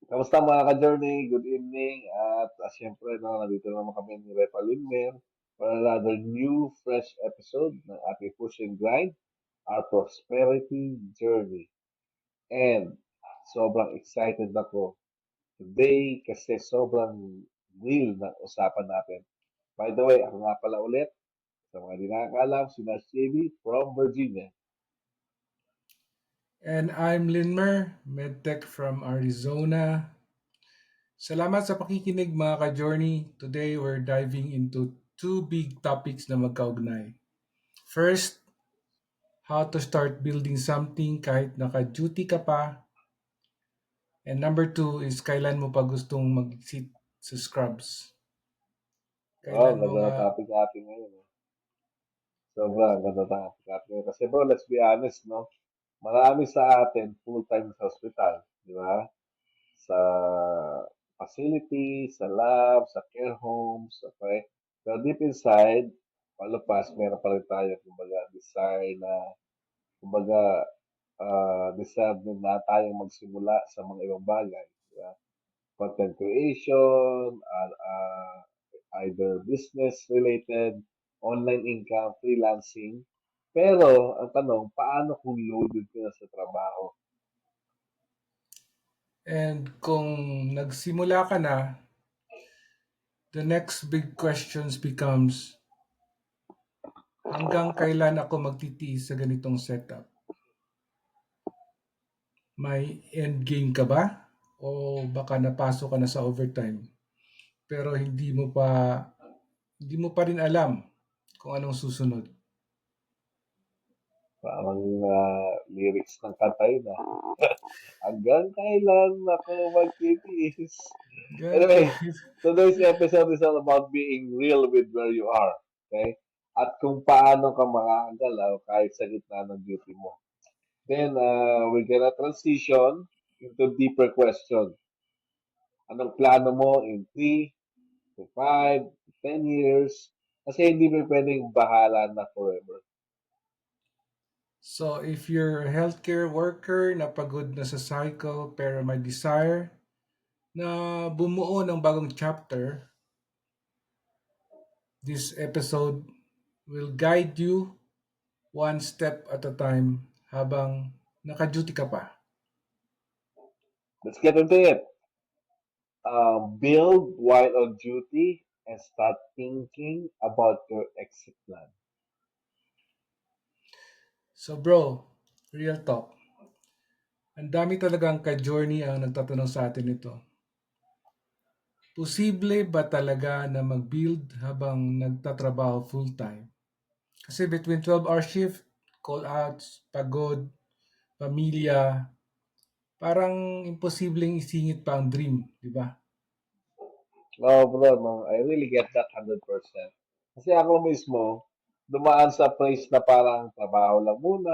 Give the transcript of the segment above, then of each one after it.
Kamusta mga ka-journey? Good evening. At syempre, no, nandito naman kami ni Repa Linmer for another new, fresh episode ng ating Push and Grind, Our Prosperity Journey. And sobrang excited ako today kasi sobrang real na usapan natin. By the way, ako nga pala ulit, sa mga di nakakaalam, si Nash JB from Virginia. And I'm Linmer, MedTech from Arizona. Salamat sa pakikinig mga ka-journey. Today we're diving into two big topics na magkaugnay. First, how to start building something kahit naka-duty ka pa. And number two is kailan mo pa gustong mag-sit sa scrubs. Oh, Kailan mo ganda nga... na topic natin ngayon. Sobrang ganda na topic natin ngayon. Kasi bro, let's be honest, no? Marami sa atin full-time sa hospital, di ba? Sa facility, sa lab, sa care homes, okay? Pero deep inside, palupas, meron pa rin tayo, kumbaga, desire na, kumbaga, desire din na tayong magsimula sa mga ibang bagay, di ba? Content creation, either business related, online income, freelancing. Pero, ang tanong, paano kung loaded ka na sa trabaho? And kung nagsimula ka na, the next big questions becomes, hanggang kailan ako magtitiis sa ganitong setup? May end game ka ba? O baka napasok ka na sa overtime pero hindi mo pa rin alam kung anong susunod. Parang lyrics ng kanta yun ah. Hanggang kailan ako magtitiis? Gan Anyway, kahit today's episode is all about being real with where you are. Okay? At kung paano ka makakagalaw kahit sa gitna ng duty mo. Then, we're gonna transition into deeper question. Anong plano mo in 3 to 5 to 10 years? Kasi hindi mo pwedeng bahala na forever. So if you're a healthcare worker na pagod na sa cycle pero may desire na bumuo ng bagong chapter, this episode will guide you one step at a time habang naka-duty ka pa. Let's get into it. Build while on duty and start thinking about your exit plan. So bro, real talk. Ang dami talagang ka-journey ang nagtatanong sa atin nito. Posible ba talaga na mag-build habang nagtatrabaho full-time? Kasi between 12-hour shift, call-outs, pagod, pamilya, parang imposibleng isingit pa ang dream, di ba? No, bro, no, I really get that 100%. Kasi ako mismo, dumaan sa place na parang trabaho lang muna,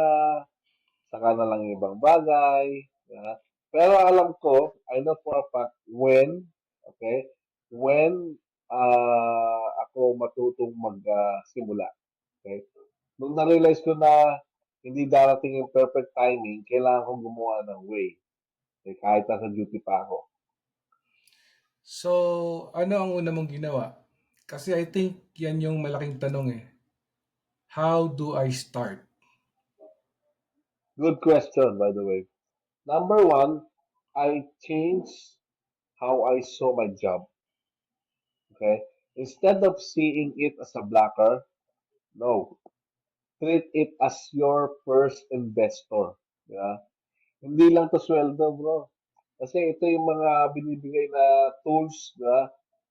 saka na lang yung ibang bagay. Yeah. Pero alam ko, I know for a fact, okay, when ako matutong magsimula. Okay? Nung na-realize ko na hindi darating yung perfect timing, kailangan kong gumawa ng way. Okay? Kahit nasa duty pa ako. So, ano ang una mong ginawa? Kasi I think yan yung malaking tanong eh. How do I start? Good question, by the way. Number one, I changed how I saw my job. Okay? Instead of seeing it as a blocker, no. Treat it as your first investor. Yeah? Hindi lang to sweldo, bro. Kasi ito yung mga binibigay na tools,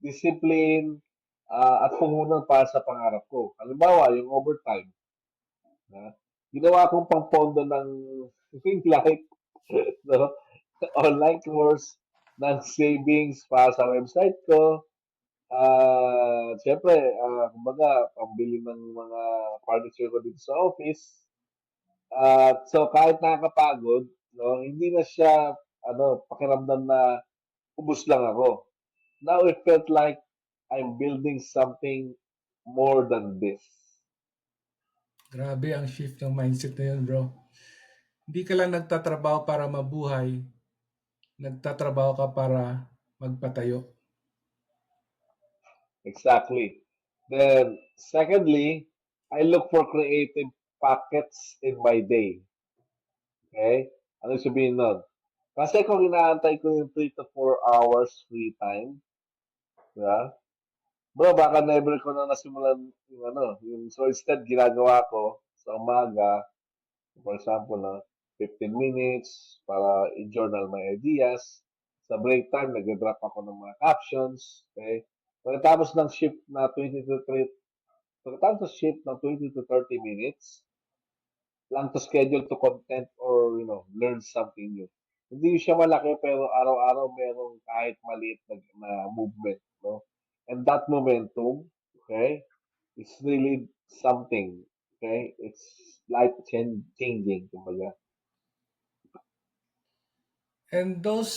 discipline, at puhunan para sa pangarap ko. Halimbawa, yung overtime. Na, ginawa kong pangpondo ng ring light, no? Online course, ng savings para sa website ko. Siyempre, kumbaga, pambili ng mga furniture ko dito sa office. So, kahit nakakapagod, no, hindi na siya, pakiramdam na ubus lang ako. Now it felt like I'm building something more than this. Grabe ang shift ng mindset na yun, bro. Hindi ka lang nagtatrabaho para mabuhay, nagtatrabaho ka para magpatayo. Exactly. Then, secondly, I look for creative pockets in my day. Okay? Ano sabihin nun? Kasi kung inaantay ko yung 3 to 4 hours free time, di ba? Bro, baka never ko na nasimulan yung ano, so instead ginagawa ko sa umaga, for example, na 15 minutes para i-journal my ideas. Sa break time, nag-drop ako ng mga captions. Okay? Pagkatapos ng shift na 20 to 30, pagkatapos ng shift ng 20 to 30 minutes, lang to schedule to content or, learn something new. Hindi siya malaki pero araw-araw merong kahit maliit na movement, no? And that momentum, okay, is really something, okay? It's life changing, kumbaga. And those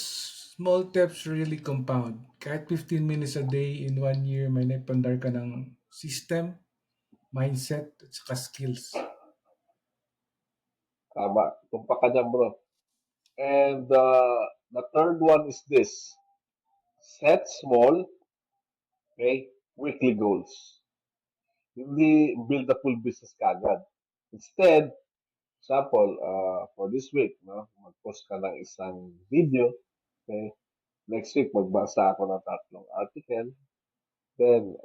small tips really compound. Kahit 15 minutes a day in 1 year, may naipandar ka ng system, mindset, at saka skills. Tama. Tumpak ka dyan, bro. And the third one is this. Set small, okay, weekly goals. Hindi build a full business kagad. Instead, example, for this week, no, mag-post ka ng isang video, okay? Next week, magbasa ako ng 3 article. Then,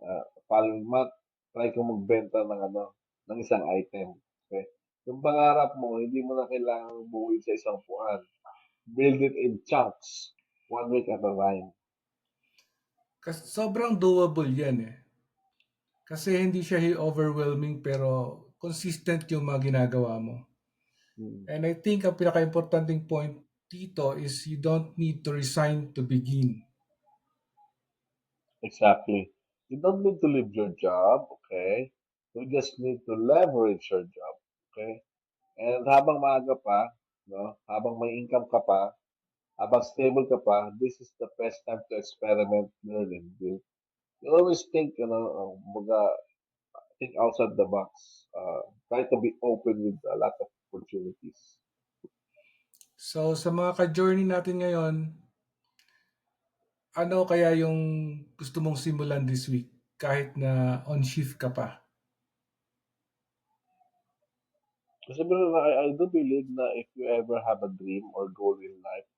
following month, try ko magbenta ng isang item. Okay? Yung pangarap mo, hindi mo na kailangang buuin sa isang buwan. Build it in chunks, 1 week at a time. Kasi sobrang doable yan eh. Kasi hindi siya overwhelming pero consistent yung mga ginagawa mo. Hmm. And I think ang pinaka-importanting point dito is you don't need to resign to begin. Exactly. You don't need to leave your job, okay? You just need to leverage your job, okay? And habang maaga pa, no, habang may income ka pa, habang stable ka pa, this is the best time to experiment, learn, and build. You always think, baga, think outside the box. Try to be open with a lot of opportunities. So sa mga ka-journey natin ngayon, ano kaya yung gusto mong simulan this week kahit na on shift ka pa? Kasi bro, I do believe na if you ever have a dream or goal in life,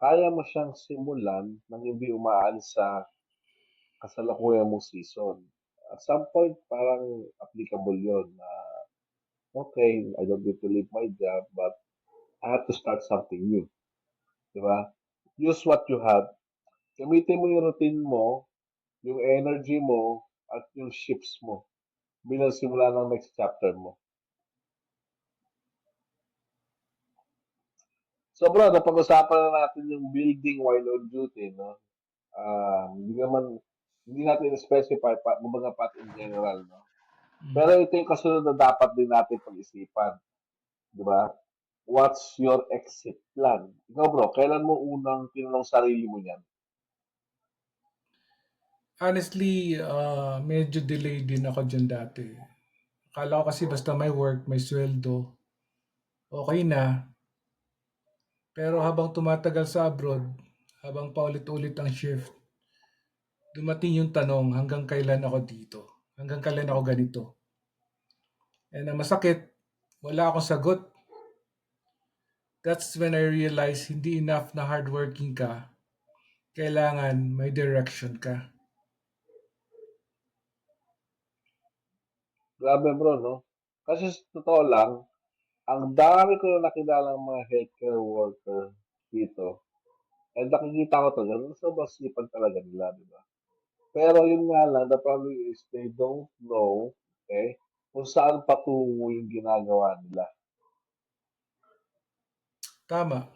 kaya mo siyang simulan nang hindi umaalis sa kasalukuyan mong season. At some point, parang applicable yun na, okay, I don't need to leave my job, but I have to start something new. Di ba? Use what you have. Gamitin mo yung routine mo, yung energy mo, at yung shifts mo bilang simula ng next chapter mo. So bro, napag-usapan na natin yung building while on duty, no? Hindi natin specify pa, kumbaga pat in general, no? Pero Mm. ito yung kasunod na dapat din natin pag-isipan, di ba? What's your exit plan? Ikaw bro, kailan mo unang tinanong sarili mo yan? Honestly, medyo delayed din ako dyan dati. Akala ko kasi basta may work, may sweldo, okay na. Pero habang tumatagal sa abroad, habang paulit-ulit ang shift, dumating yung tanong hanggang kailan ako dito? Hanggang kailan ako ganito? And ang masakit, wala akong sagot. That's when I realized hindi enough na hardworking ka. Kailangan may direction ka. Grabe bro, no? Kasi sa totoo lang, ang dami ko na nakilalang mga healthcare worker dito. And nakikita ko talaga, sobrang sipag talaga nila, di ba? Pero yun nga lang, the problem is they don't know, okay, kung saan patungo yung ginagawa nila. Tama.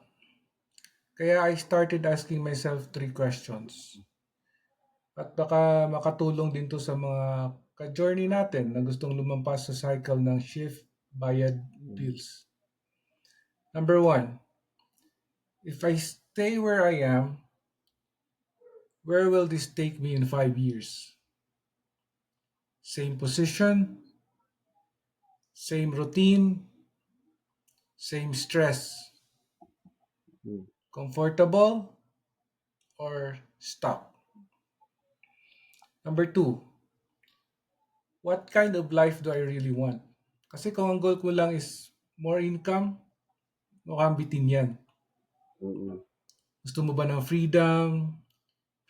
Kaya I started asking myself 3 questions. At baka makatulong din to sa mga ka-journey natin na gustong lumampas sa cycle ng shift, bayad, Mm. bills. Number 1, if I stay where I am, where will this take me in 5 years? Same position, same routine, same stress. Mm. Comfortable or stuck? Number two, what kind of life do I really want? Kasi kung ang goal ko lang is more income, mukhang bitin yan. Mm-mm. Gusto mo ba ng freedom,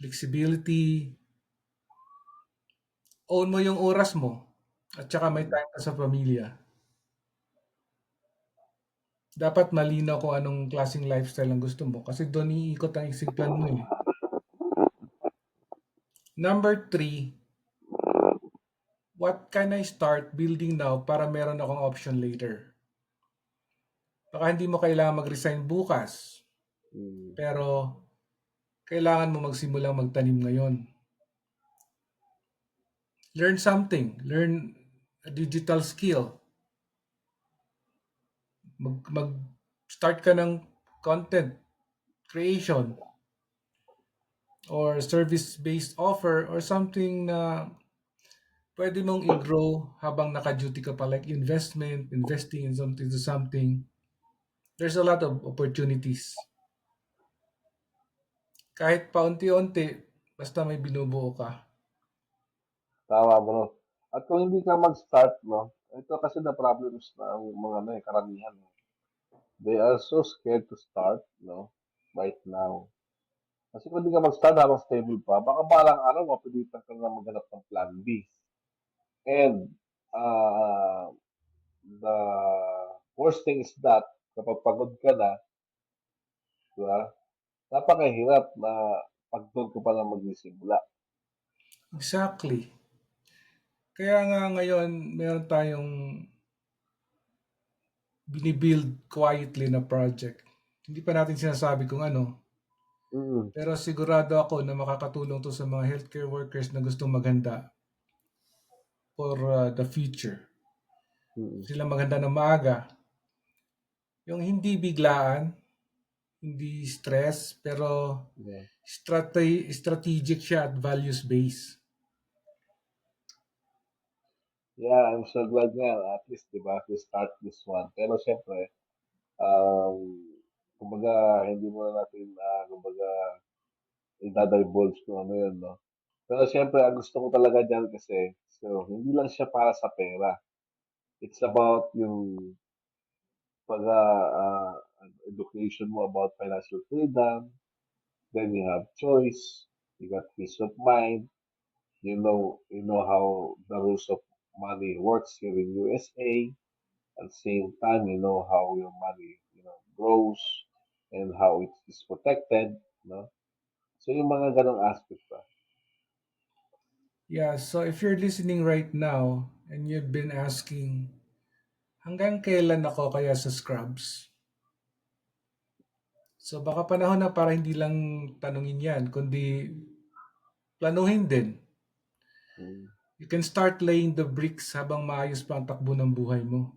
flexibility, own mo yung oras mo, at saka may Mm. time ka sa pamilya. Dapat malinaw kung anong klaseng lifestyle ang gusto mo kasi doon iikot ang isipan mo eh. Number three, what can I start building now para meron akong option later? Baka hindi mo kailangan mag-resign bukas, Mm. pero kailangan mo magsimulang magtanim ngayon. Learn something, learn a digital skill, mag-start ka ng content creation or service-based offer or something na pwede mong i-grow habang naka-duty ka pa like investment, investing in something to something. There's a lot of opportunities. Kahit paunti-unti, basta may binubuo ka. Tama, bro. At kung hindi ka mag-start, no, ito kasi the problems na ang mga ano, karamihan. They are so scared to start, no, right now. Kasi kung hindi ka mag-start habang stable pa, baka balang araw mapilitan ka na maghanap ng plan B. And the worst thing is that kapag pagod ka na, di ba, napakahirap na pag doon ka pa na magsisimula. Exactly. Kaya nga ngayon, meron tayong binibuild quietly na project. Hindi pa natin sinasabi kung ano, Mm. pero sigurado ako na makakatulong to sa mga healthcare workers na gustong maghanda for the future. Mm. Sila maghanda ng maaga. Yung hindi biglaan, hindi stress, pero Yeah. strategic siya at values-based. Yeah, I'm so glad nga, at least, di ba, we start this one. Pero syempre, kumbaga, hindi muna natin, kumbaga, i-divulge kung ano yun, no? Pero syempre, ang gusto ko talaga dyan kasi, so, hindi lang siya para sa pera. It's about yung pag education mo about financial freedom, then you have choice, you got peace of mind, you know how the rules of money works here in USA. At the same time, you know how your money, grows and how it is protected, no? So yung mga ganong aspect pa. Yeah, so if you're listening right now and you've been asking, hanggang kailan ako kaya sa Scrubs? So baka panahon na para hindi lang tanungin yan, kundi planuhin din. Mm. You can start laying the bricks habang maayos pa ang takbo ng buhay mo.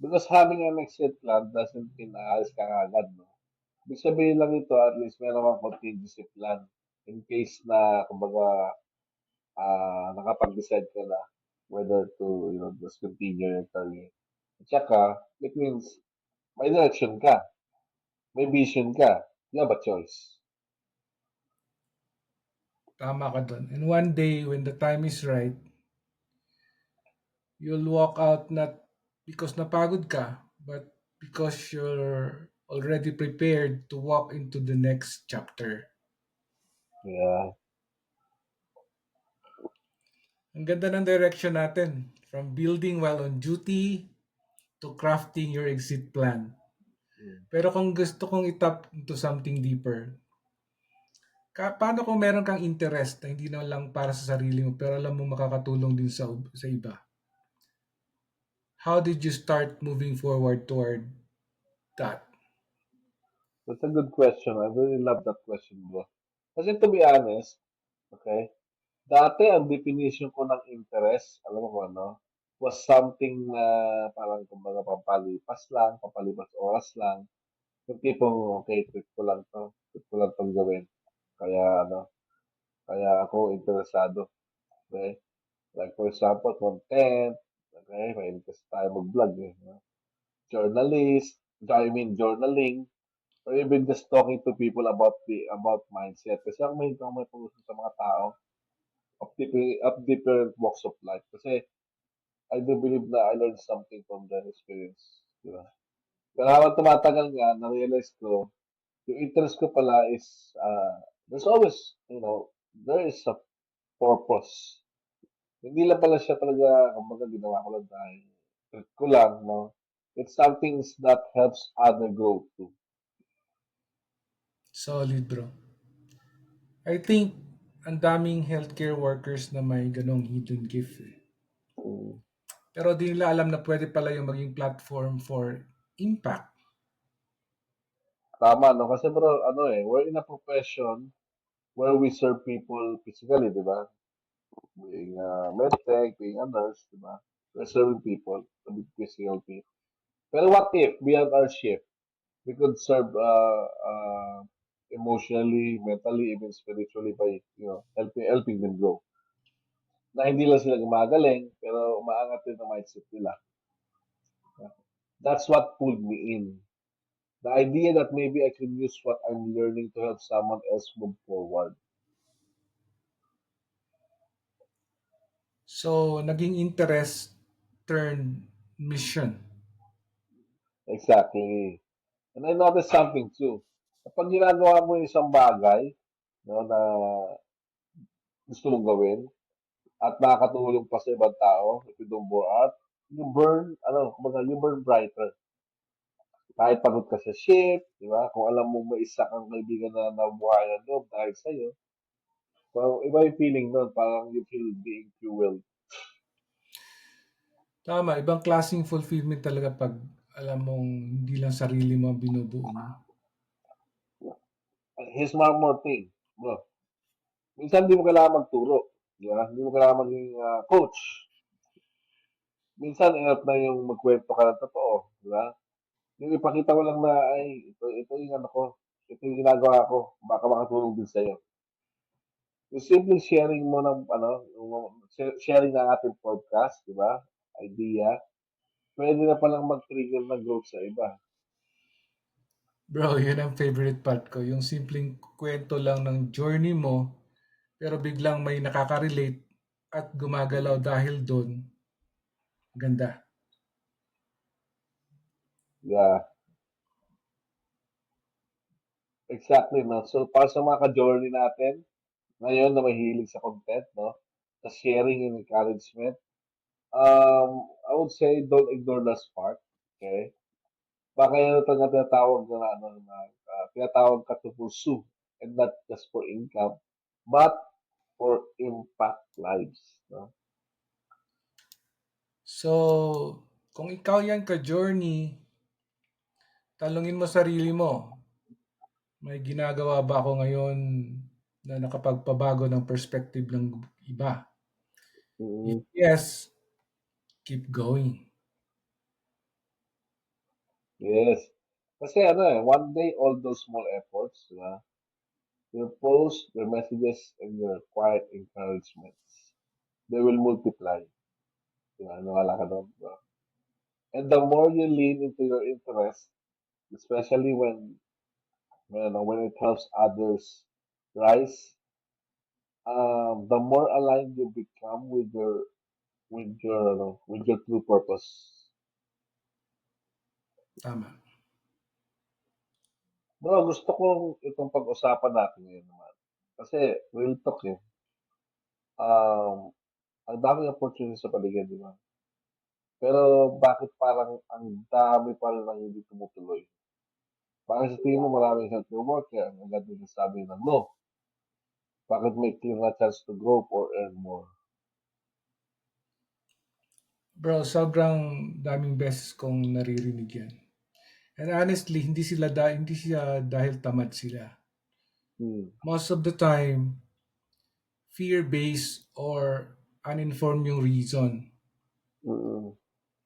Because having an exit plan doesn't mean aalis ka agad, no? Ibig sabihin lang ito, at least meron kang contingency plan in case na, kumbaga, nakapag-decide ka na whether to, just continue your career. At saka, it means may direction ka, may vision ka, you have a choice. Tama ka dun. And one day, when the time is right, you'll walk out not because napagod ka, but because you're already prepared to walk into the next chapter. Yeah. Ang ganda ng direction natin. From building while on duty to crafting your exit plan. Mm. Pero kung gusto kong itap into something deeper, paano kung meron kang interest na hindi na lang para sa sarili mo pero alam mo makakatulong din sa iba? How did you start moving forward toward that? That's a good question. I really love that question, bro. Kasi to be honest, okay, dati ang definition ko ng interest, alam mo kung ano, was something na parang kumbaga pampalipas oras lang. Yung tipong, okay, trip ko lang tong gawin. Kaya kaya ako interesado. Okay? Like for example, content. Okay? May interest tayo mag-vlog eh. No? Journalist. I mean, journaling, or even just talking to people about mindset. Kasi ako may pag-usap sa mga tao of different walks of life. Kasi I do believe na I learned something from their experience. Di ba? Pero habang tumatagal nga, na-realize ko, yung interest ko pala is, there's always, there is a purpose. Hindi lang pala siya talaga, kumbaga, ginawa ko lang dahil trip ko lang, no? It's something that helps other grow too. Solid, bro. I think ang daming healthcare workers na may ganong hidden gift eh. Mm. Pero di nila alam na pwede pala yung maging platform for impact. Tama, no? Kasi bro, we're in a profession where we serve people physically, di ba? Being a medtech, being a nurse, di ba? We're serving people to be physical people. Pero what if, beyond our shift, we could serve emotionally, mentally, even spiritually by, helping them grow. Na hindi lang sila gumagaling, pero umaangat din ang mindset nila. That's what pulled me in. The idea that maybe I can use what I'm learning to help someone else move forward. So, naging interest turned mission. Exactly. And I noticed something too. Kapag ginagawa mo yung isang bagay, no, na gusto mong gawin, at nakakatulong pa sa ibang tao, if you don't go out, kumbaga, you burn brighter. Kahit pagod ka sa shift, di ba? Kung alam mo may isa kang kaibigan na nabuhay ng loob dahil sa'yo, so, iba yung feeling nun, parang you feel being fueled. Tama, ibang klaseng fulfillment talaga pag alam mong hindi lang sarili mo ang binubuo mo. Here's one more thing, bro. Minsan hindi mo kailangan magturo, di ba? Hindi mo kailangan maging coach. Minsan, enough na yung magkwento ka ng totoo, di ba? Yung ipakita ko lang na, ay, ito yung ano ko, ito yung ginagawa ko, baka makatulong din sa'yo. Yung simple sharing mo ng, sharing ng ating podcast, di ba? Idea, pwede na palang mag-trigger ng growth sa iba. Bro, yun ang favorite part ko. Yung simpleng kwento lang ng journey mo, pero biglang may nakaka-relate at gumagalaw Mm. dahil doon. Ganda. Yeah, exactly, no? So, para sa mga ka-journey natin, ngayon na mahilig sa content, no? Sa sharing and encouragement, I would say don't ignore the spark, okay? Baka yan ito na tinatawag ka to pursue and not just for income, but for impact lives, no? So, kung ikaw yan ka-journey, talungin mo sarili mo, may ginagawa ba ako ngayon na nakapagpabago ng perspective ng iba? If Mm, yes, keep going. yes. Kasi one day all those small efforts, your posts, your messages, and your quiet encouragements, they will multiply. Wala ka doon, diba? And the more you lean into your interest, especially when it helps others rise, the more aligned you become with your true purpose. Tama. Bro, gusto kong itong pag-usapan natin ngayon naman. Kasi real talk eh. Um, ang daming opportunities sa paligid, di ba? Pero bakit parang ang dami pa rin ang hindi tumutuloy? Bakit sa tingin mo maraming healthcare worker ang agad nagsasabi ng no? Bakit may clear na chance to grow or earn more? Bro, sobrang daming beses kong naririnig yan. And honestly, hindi siya dahil tamad sila. Hmm. Most of the time, fear-based or uninformed yung reason. Mm-mm.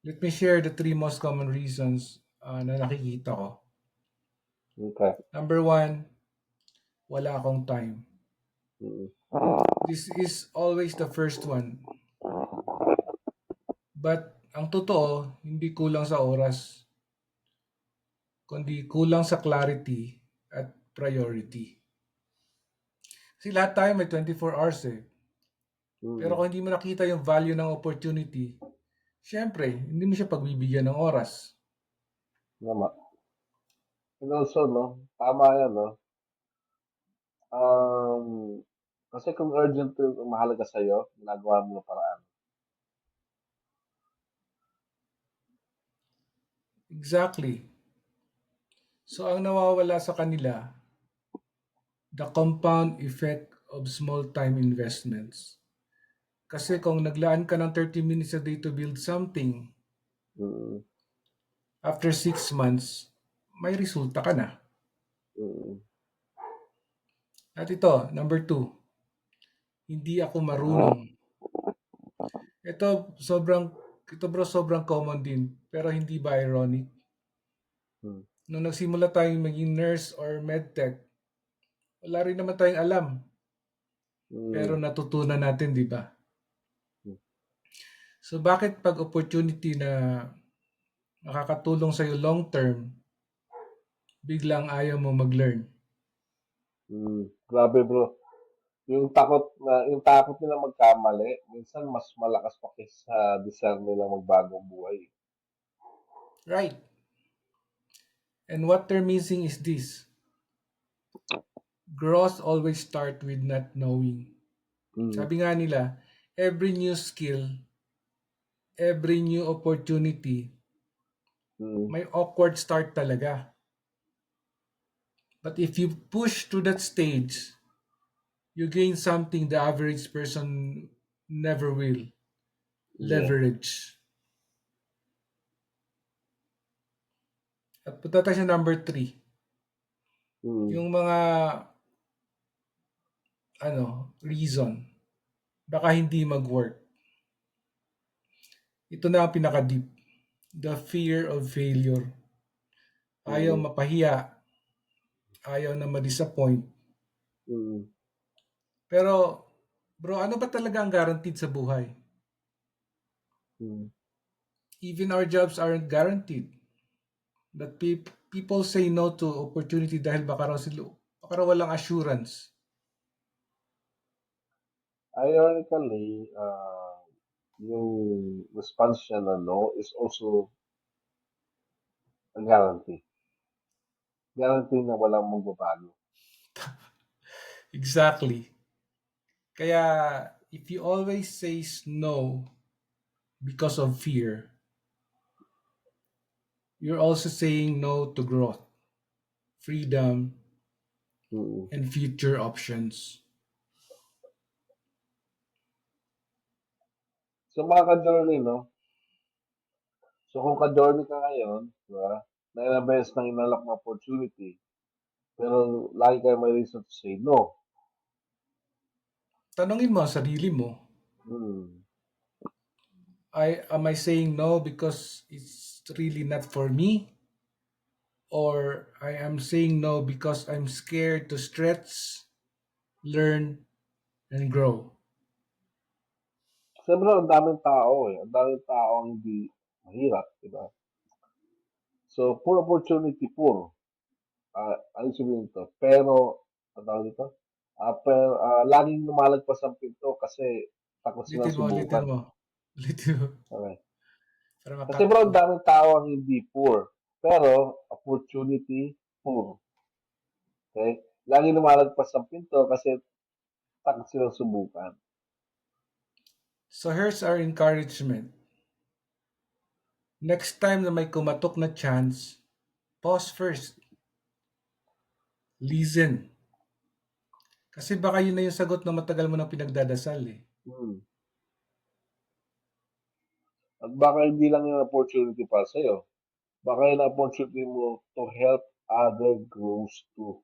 Let me share the three most common reasons na nakikita ko. Okay. Number one, wala akong time. Mm-mm. This is always the first one. But ang totoo, hindi kulang sa oras. kundi kulang sa clarity at priority. Kasi lahat tayo may 24 hours eh. Pero Mm. kung hindi mo nakita yung value ng opportunity, syempre, hindi mo siya pagbibigyan ng oras. Tama. And also, no, tama yan, no? Um, kasi kung urgent yung mahalaga sa'yo, ginagawa mo ng paraan. Exactly. So ang nawawala sa kanila, the compound effect of small time investments. Kasi kung naglaan ka ng 30 minutes a day to build something, Mm. after 6 months, may resulta ka na. Mm. At ito, number 2, hindi ako marunong. Ito sobrang ito bro sobrang common din, pero hindi ba ironic? Mm. Nung nagsimula tayong maging nurse or medtech, wala rin naman tayong alam, pero Mm. natutunan natin, di ba? Mm. So bakit pag opportunity na makakatulong sa'yo long term, biglang ayaw mo mag-learn? Mm. Grabe, bro. Yung takot nila magkamali, minsan mas malakas pa kaysa sa desire nila magbagong buhay. Right. And what they're missing is this. Growth always start with not knowing. Mm. Sabi nga nila, every new skill, every new opportunity, Mm. may awkward start talaga. But if you push to that stage, you gain something the average person never will. Yeah. Leverage. At punta tayo sa number 3. Mm. Yung mga reason baka hindi mag-work. Ito na ang pinaka-deep. The fear of failure. Ayaw Mm. mapahiya, ayaw na ma-disappoint. Mm. Pero, bro, ano ba talaga ang guaranteed sa buhay? Mm. Even our jobs aren't guaranteed. But people say no to opportunity dahil baka raw walang assurance. Ironically, yung response niya na no is also a guarantee. Guarantee na walang magbabago. Exactly. Kaya, if you always say no because of fear, you're also saying no to growth, freedom, Mm. and future options. So mga ka-journey, no? So kung ka-journey ka ngayon, di ba? Na ilang beses nang inalok na opportunity, pero lagi kayo may reason to say no. Tanungin mo ang sarili mo, Mm. am I saying no because it's really not for me? Or I am saying no because I'm scared to stretch, learn, and grow? Siyempre, ang daming tao eh. Ang daming tao ang hindi mahirap, di ba? So, poor opportunity, poor. Ano sabihin ito? Pero, ang tawag dito? Laging lumalagpas ang pinto kasi takot silang Ulitin subukan. mo. Ulitin mo. Okay. Para Kasi makat bro, ko. ang daming tao ang hindi poor. Pero, opportunity, poor. Okay? Laging lumalagpas ang pinto kasi takot silang subukan. So here's our encouragement. Next time na may kumatok na chance, pause first. Listen. Kasi baka yun na yung sagot na matagal mo nang pinagdadasal eh. Hmm. At baka hindi lang yung opportunity para sa'yo. Baka yung opportunity mo to help other grows too.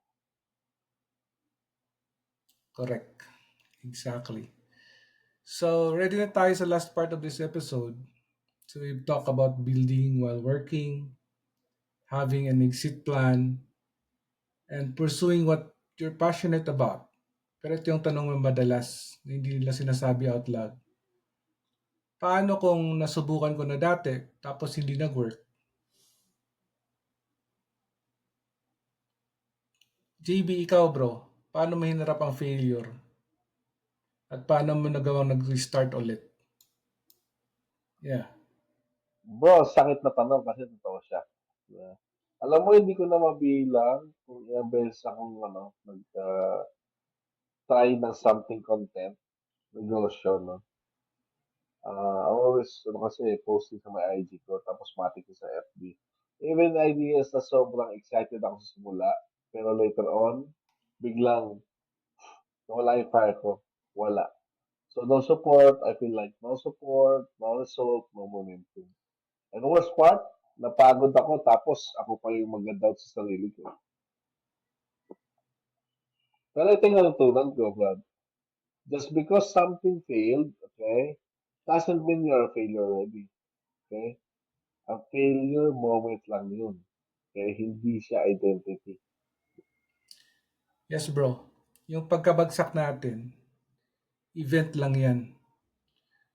Correct. Exactly. So, ready na tayo sa last part of this episode. So, we've talked about building while working, having an exit plan, and pursuing what you're passionate about. Pero ito yung tanong mo madalas na hindi nila sinasabi out loud. Paano kung nasubukan ko na dati tapos hindi nag-work? JB, ikaw bro, paano mo hinarap ang failure? At paano mo nagawang nag-restart ulit? Yeah. Bro, sakit na tanong kasi totoo siya. Yeah. Alam mo, hindi ko na mabilang kung ilang beses akong try ng something content, negosyo, no? I always, kasi, posting sa my IG ko, tapos matik ko sa FB. Even ideas na sobrang excited ako sa simula, pero later on, biglang nawala yung fire ko. Wala. So, no support, I feel like no support, no result, no momentum. And worst part, napagod ako, tapos ako pa yung mag-doubt sa sarili ko. Pero ito yung natutunan ko, Brad. Just because something failed, okay, doesn't mean you're a failure already. Okay? Ang failure moment lang yun. Okay? Hindi siya identity. Yes bro, yung pagkabagsak natin, event lang yan.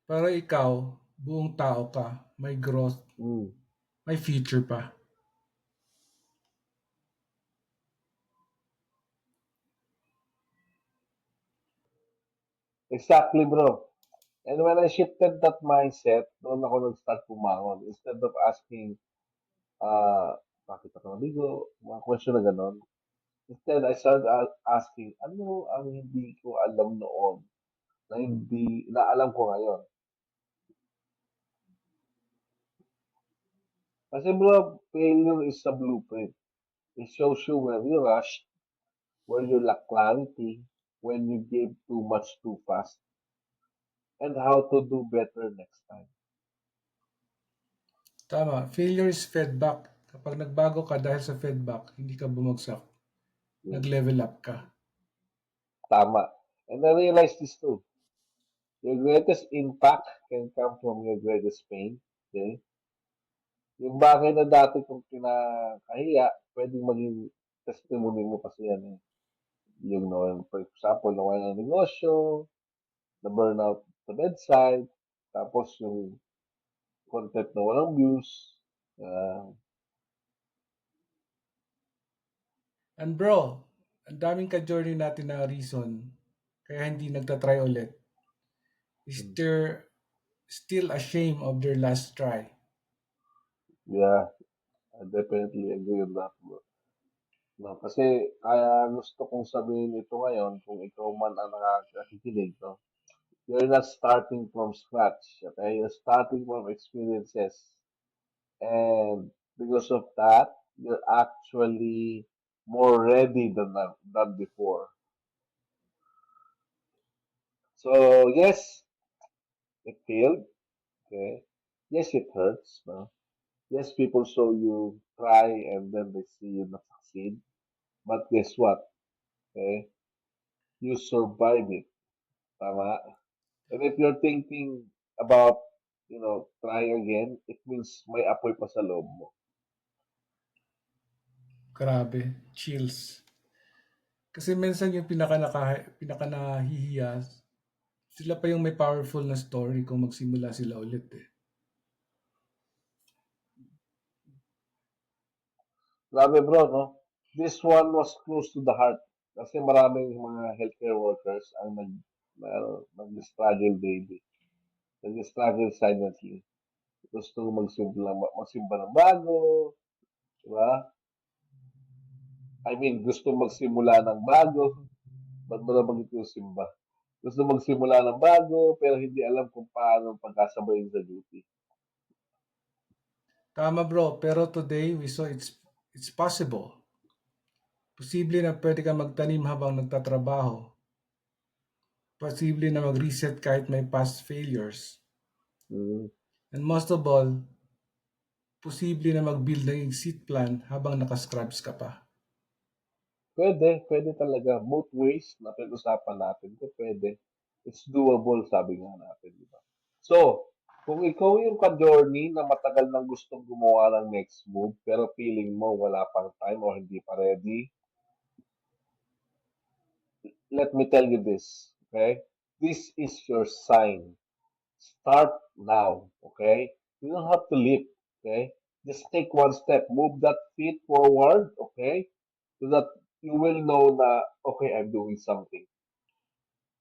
Pero ikaw, buong tao ka, may growth, Mm. may future pa. Exactly, bro. And when I shifted that mindset, doon ako nag-start pumangon. Instead of asking, bakit ako nabigo? Mga question na ganon. Instead, I started asking, ano ang hindi ko alam noon na alam ko ngayon? Kasi bro, failure is a blueprint. It shows you where you rushed, where you lack clarity, when you gave too much too fast, and how to do better next time. Tama, failure is feedback. Kapag nagbago ka dahil sa feedback, hindi ka bumagsak, Yun. nag-level up ka. Tama. And I realized this too. Your greatest impact can come from your greatest pain. Okay? Yung bagay na dati kong kinakahiya, pwedeng maging testimony mo kasi yan eh. Yung nawalan, for example, nawalan ng negosyo, na burnout sa bedside, tapos yung content na walang views. Uh, And bro, ang daming ka-journey natin na reason kaya hindi nagtatry ulit. Is there still ashamed of their last try? yeah, I definitely agree on that, bro. No, kasi kaya gusto kong sabihin ito ngayon kung ikaw man ang nakikinig, no? You're not starting from scratch, okay? You're starting from experiences. And because of that, you're actually more ready than before. So, yes, it failed, okay? Yes, it hurts, no? Yes, people saw you try and then they see you not succeed. But guess what? Okay? You survive it. Tama? And if you're thinking about, try again, it means may apoy pa sa loob mo. Grabe, chills. Kasi minsan yung pinaka nahihiya, sila pa yung may powerful na story kung magsimula sila ulit eh. Grabe bro, no? This one was close to the heart. Kasi maraming mga healthcare workers ang nag-struggle daily. Nag-struggle silently. Gusto magsimba ng bago, di ba? I mean, gusto magsimula ng bago. Ba't mo nabanggit yung simba? Gusto magsimula ng bago, pero hindi alam kung paano pagkasabayin sa duty. Tama bro, pero today we saw it's possible. Posible na pwede kang magtanim habang nagtatrabaho. Posible na mag-reset kahit may past failures. Mm. And most of all, posible na mag-build ng exit plan habang nakascribes ka pa. Pwede talaga. Both ways na pinag-usapan natin. Pwede. It's doable, sabi nga natin, di ba? So, kung ikaw yung ka-journey na matagal nang gustong gumawa ng next move, pero feeling mo wala pang time or hindi pa ready, let me tell you this, okay? This is your sign. Start now, okay? You don't have to leap, okay? Just take one step. Move that feet forward, okay? To that you will know na, okay, I'm doing something.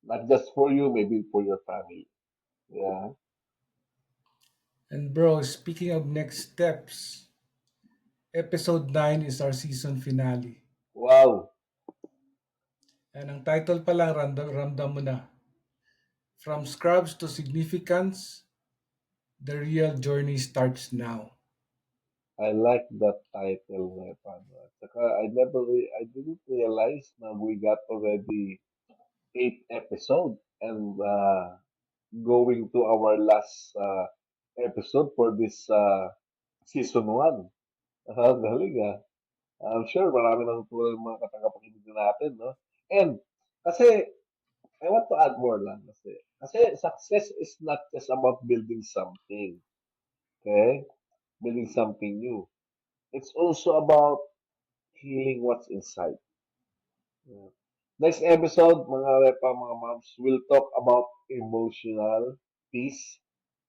Not just for you, maybe for your family. Yeah. And bro, speaking of next steps, episode 9 is our season finale. Wow. And ang title pa lang, ramdam mo na. From Scrubs to Significance, the real journey starts now. I like that title, Repan. Saka I didn't realize na we got already 8 episode and going to our last episode for this season 1. Galing ah. I'm sure marami nang tulad ng mga katagapakinig natin, no? And kasi I want to add more lang kasi success is not just about building something, okay? Building something new. It's also about healing what's inside. Yeah. Next episode, mga repa, mga moms, we'll talk about emotional peace,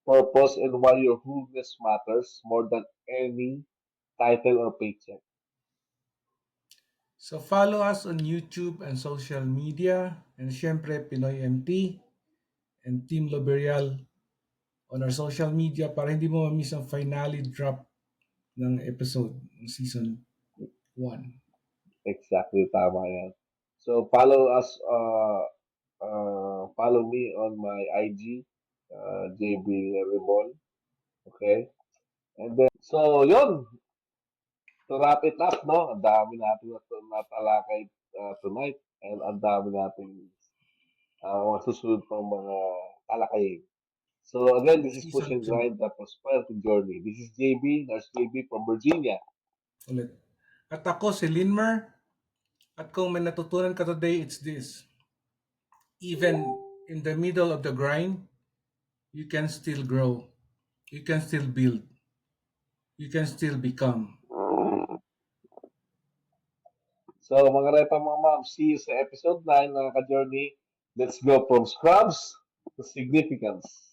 purpose, and why your wholeness matters more than any title or paycheck. So follow us on YouTube and social media, and syempre Pinoy MT and Team Loberial on our social media para hindi mo ma-miss ang finale drop ng episode ng season 1. Exactly, tama yan. So, follow us, follow me on my IG, JB Rebol, okay? And then, so, yun, to wrap it up, no? Ang dami natin natalakay tonight and ang dami natin mga susunod pang mga talakayin. So, again, this is Push Season and 2 Grind, the Prosperity Journey. This is JB, Nurse JB from Virginia. ulit. At ako si Linmer, at kung may natutunan ka today, it's this. Even in the middle of the grind, you can still grow. You can still build. You can still become. So, mga repa, mga ma'am, see you sa episode 9 ng Ka-Journey. Let's go from scrubs to significance.